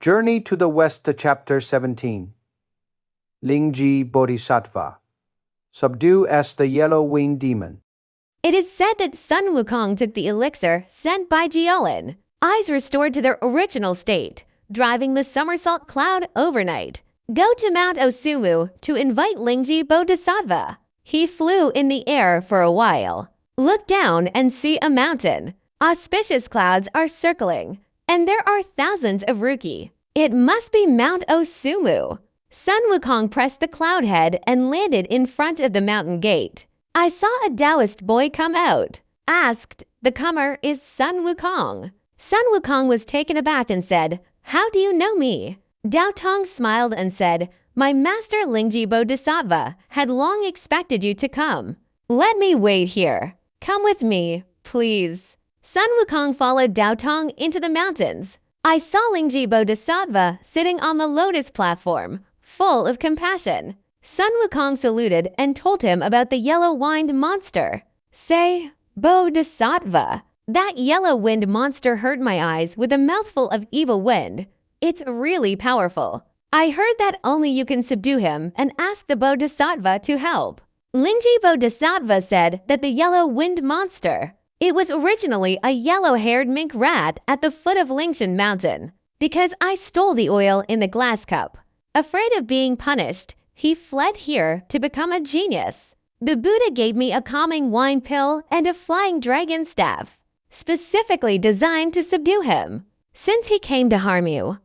Journey to the West to Chapter 17. Lingji Bodhisattva. Subdue as the yellow-winged demon. It is said that Sun Wukong took the elixir sent by Jiolin, eyes restored to their original state, driving the somersault cloud overnight. Go to Mount Osumu to invite Lingji Bodhisattva. He flew in the air for a while. Look down and see a mountain. Auspicious clouds are circling, and there are thousands of rookie. It must be Mount Osumu. Sun Wukong pressed the cloud head and landed in front of the mountain gate. I saw a Taoist boy come out. Asked, the comer is Sun Wukong. Sun Wukong was taken aback and said, "How do you know me?" Dao Tong smiled and said, "My master Lingji Bodhisattva had long expected you to come. Let me wait here. Come with me, please." Sun Wukong followed Dao Tong into the mountains. I saw Lingji Bodhisattva sitting on the lotus platform, full of compassion. Sun Wukong saluted and told him about the yellow-winged monster. Say, Bodhisattva. That yellow-winged monster hurt my eyes with a mouthful of evil wind. It's really powerful. I heard that only you can subdue him and ask the Bodhisattva to help. Lingji Bodhisattva said that the yellow-winged monster. It was originally a yellow-haired mink rat at the foot of Lingshan Mountain. Because I stole the oil in the glass cup. Afraid of being punished, he fled here to become a genius. The Buddha gave me a calming wine pill and a flying dragon staff, specifically designed to subdue him. Since he came to harm you,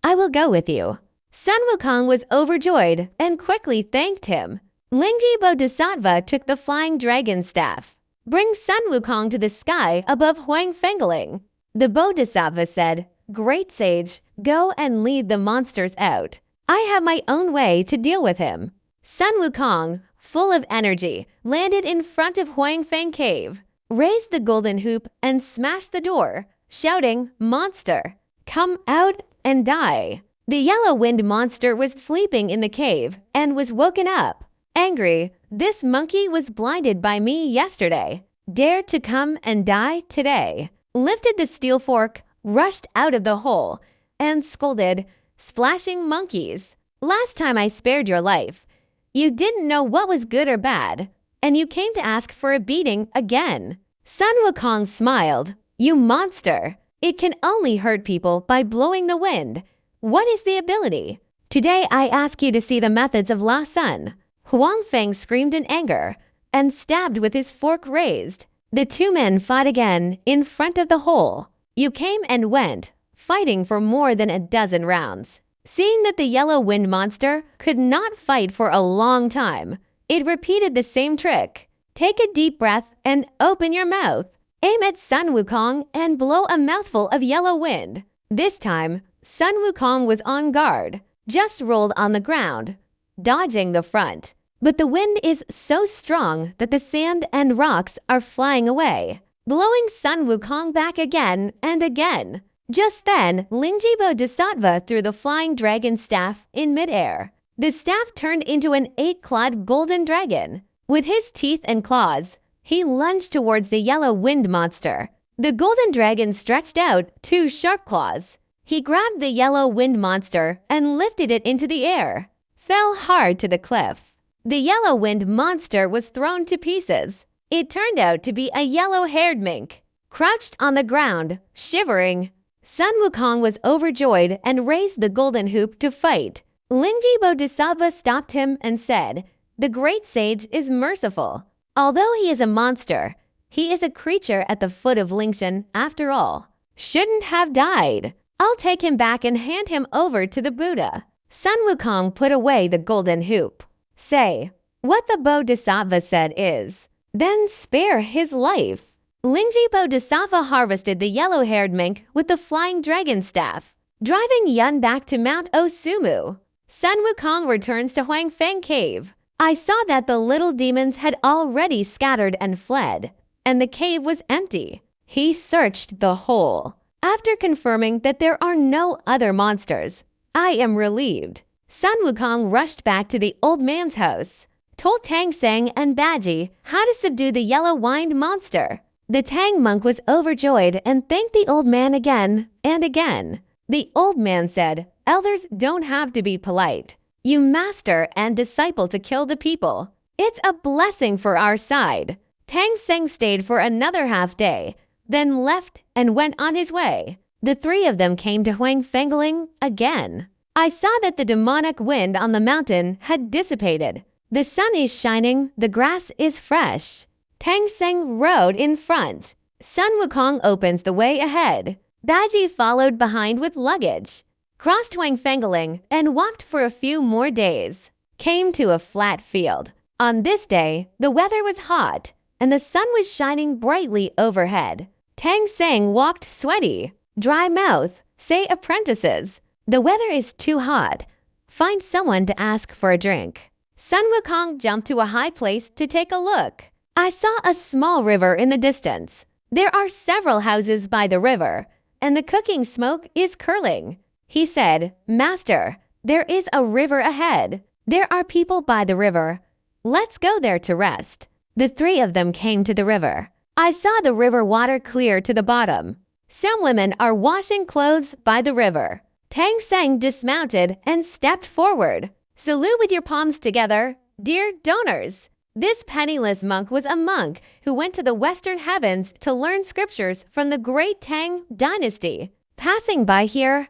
I will go with you. Sun Wukong was overjoyed and quickly thanked him. Lingji Bodhisattva took the flying dragon staff. Bring Sun Wukong to the sky above Huang Fengling. The Bodhisattva said, "Great sage, go and lead the monsters out. I have my own way to deal with him." Sun Wukong, full of energy, landed in front of Huang Feng Cave, raised the golden hoop and smashed the door, shouting, "Monster, come out and die." The yellow-winged monster was sleeping in the cave and was woken up. Angry, this monkey was blinded by me yesterday. Dare to come and die today. Lifted the steel fork, rushed out of the hole, and scolded, "Splashing monkeys. Last time I spared your life, you didn't know what was good or bad, and you came to ask for a beating again." Sun Wukong smiled. "You monster. It can only hurt people by blowing the wind. What is the ability? Today I ask you to see the methods of La Sun." Huang Feng screamed in anger and stabbed with his fork raised. The two men fought again in front of the hole. You came and went, fighting for more than a dozen rounds. Seeing that the yellow-winged monster could not fight for a long time, it repeated the same trick. Take a deep breath and open your mouth. Aim at Sun Wukong and blow a mouthful of yellow wind. This time, Sun Wukong was on guard, just rolled on the ground, dodging the front. But the wind is so strong that the sand and rocks are flying away, blowing Sun Wukong back again and again. Just then, Lingji Bodhisattva threw the flying dragon staff in midair. The staff turned into an 8-clawed golden dragon. With his teeth and claws, he lunged towards the yellow-winged monster. The golden dragon stretched out 2 sharp claws. He grabbed the yellow-winged monster and lifted it into the air, fell hard to the cliff. The yellow-winged monster was thrown to pieces. It turned out to be a yellow-haired mink, crouched on the ground, shivering. Sun Wukong was overjoyed and raised the golden hoop to fight. Lingji Bodhisattva stopped him and said, "The great sage is merciful. Although he is a monster, he is a creature at the foot of Lingshan after all. Shouldn't have died. I'll take him back and hand him over to the Buddha." Sun Wukong put away the golden hoop. Say, what the Bodhisattva said is, then spare his life. Lingji Bodhisattva harvested the yellow-haired mink with the flying dragon staff, driving Yun back to Mount Osumu. Sun Wukong returns to Huang Feng Cave. I saw that the little demons had already scattered and fled, and the cave was empty. He searched the hole. After confirming that there are no other monsters, I am relieved. Sun Wukong rushed back to the old man's house, told Tang Seng and Baji how to subdue the yellow-winged monster. The Tang monk was overjoyed and thanked the old man again and again. The old man said, "Elders don't have to be polite. You master and disciple to kill the people. It's a blessing for our side." Tang Seng stayed for another half day, then left and went on his way. The three of them came to Huang Fengling again. I saw that the demonic wind on the mountain had dissipated. The sun is shining, the grass is fresh. Tang Seng rode in front. Sun Wukong opens the way ahead. Baji followed behind with luggage. Crossed Huang Fengling and walked for a few more days. Came to a flat field. On this day, the weather was hot, and the sun was shining brightly overhead. Tang Seng walked sweaty. Dry mouth, say apprentices. The weather is too hot. Find someone to ask for a drink. Sun Wukong jumped to a high place to take a look. I saw a small river in the distance. There are several houses by the river, and the cooking smoke is curling. He said, "Master, there is a river ahead. There are people by the river. Let's go there to rest." The three of them came to the river. I saw the river water clear to the bottom. Some women are washing clothes by the river. Tang Seng dismounted and stepped forward. "Salute with your palms together, dear donors." This penniless monk was a monk who went to the western heavens to learn scriptures from the great Tang dynasty. Passing by here,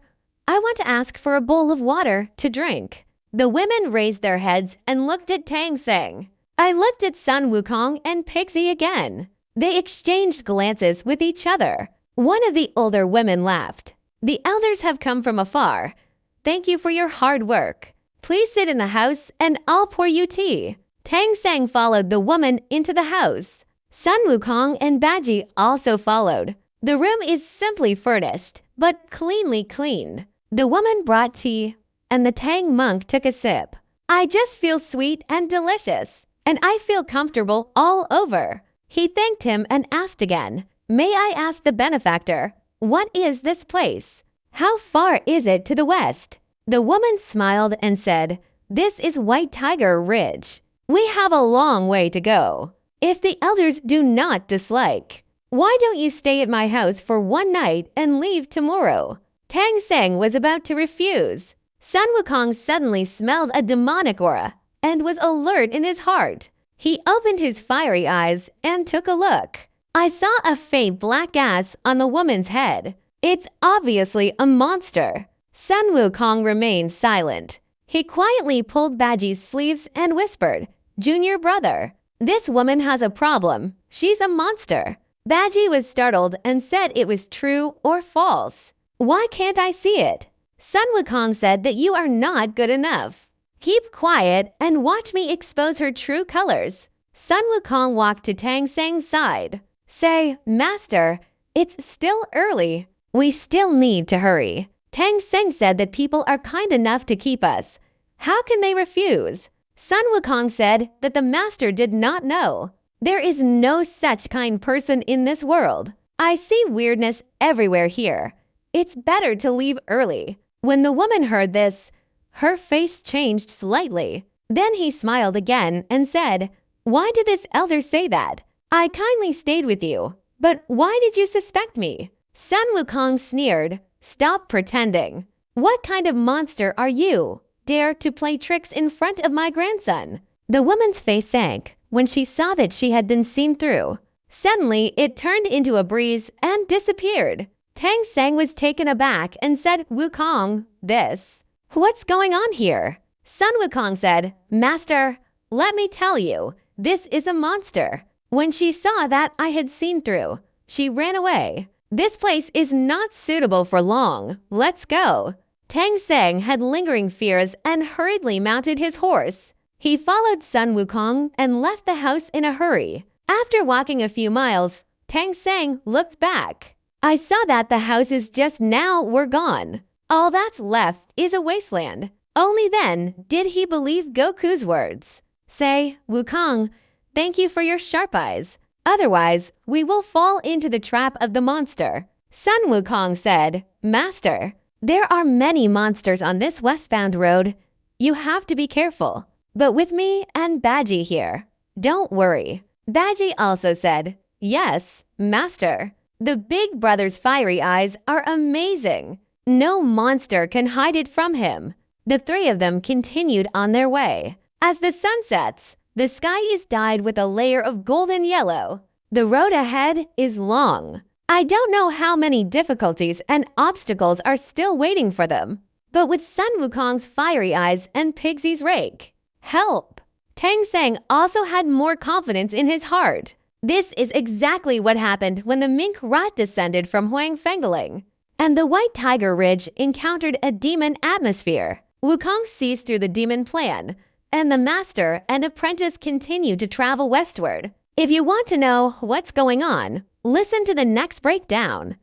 I want to ask for a bowl of water to drink. The women raised their heads and looked at Tang Seng. I looked at Sun Wukong and Pixie again. They exchanged glances with each other. One of the older women laughed. "The elders have come from afar. Thank you for your hard work. Please sit in the house and I'll pour you tea." Tang Seng followed the woman into the house. Sun Wukong and Baji also followed. The room is simply furnished, but cleanly cleaned. The woman brought tea, and the Tang monk took a sip. "I just feel sweet and delicious, and I feel comfortable all over." He thanked him and asked again, "May I ask the benefactor, what is this place? How far is it to the west?" The woman smiled and said, "This is White Tiger Ridge. We have a long way to go. If the elders do not dislike, why don't you stay at my house for one night and leave tomorrow?" Tang Seng was about to refuse. Sun Wukong suddenly smelled a demonic aura and was alert in his heart. He opened his fiery eyes and took a look. I saw a faint black gas on the woman's head. It's obviously a monster. Sun Wukong remained silent. He quietly pulled Baji's sleeves and whispered, "Junior brother, this woman has a problem. She's a monster." Baji was startled and said it was true or false. "Why can't I see it?" Sun Wukong said that you are not good enough. Keep quiet and watch me expose her true colors. Sun Wukong walked to Tang Seng's side. "Say, Master, it's still early. We still need to hurry." Tang Seng said that people are kind enough to keep us. How can they refuse? Sun Wukong said that the master did not know. There is no such kind person in this world. I see weirdness everywhere here. It's better to leave early. When the woman heard this, her face changed slightly. Then he smiled again and said, "Why did this elder say that? I kindly stayed with you, but why did you suspect me?" Sun Wukong sneered. "Stop pretending. What kind of monster are you? Dare to play tricks in front of my grandson?" The woman's face sank when she saw that she had been seen through. Suddenly, it turned into a breeze and disappeared. Tang Seng was taken aback and said, "Wukong, what's going on here?" Sun Wukong said, "Master, let me tell you, this is a monster." When she saw that I had seen through, she ran away. "This place is not suitable for long. Let's go." Tang Seng had lingering fears and hurriedly mounted his horse. He followed Sun Wukong and left the house in a hurry. After walking a few miles, Tang Seng looked back. I saw that the houses just now were gone. All that's left is a wasteland. Only then did he believe Goku's words. "Say, Wukong, thank you for your sharp eyes. Otherwise, we will fall into the trap of the monster." Sun Wukong said, "Master, there are many monsters on this westbound road. You have to be careful. But with me and Baji here, don't worry." Baji also said, "Yes, Master. The big brother's fiery eyes are amazing. No monster can hide it from him. The three of them continued on their way. As the sun sets, the sky is dyed with a layer of golden yellow. The road ahead is long. I don't know how many difficulties and obstacles are still waiting for them. But with Sun Wukong's fiery eyes and Pixie's rake, help! Tang Sang also had more confidence in his heart. This is exactly what happened when the mink rat descended from Huang Fengeling, and the White Tiger Ridge encountered a demon atmosphere. Wukong sees through the demon plan, and the master and apprentice continue to travel westward. If you want to know what's going on, listen to the next breakdown.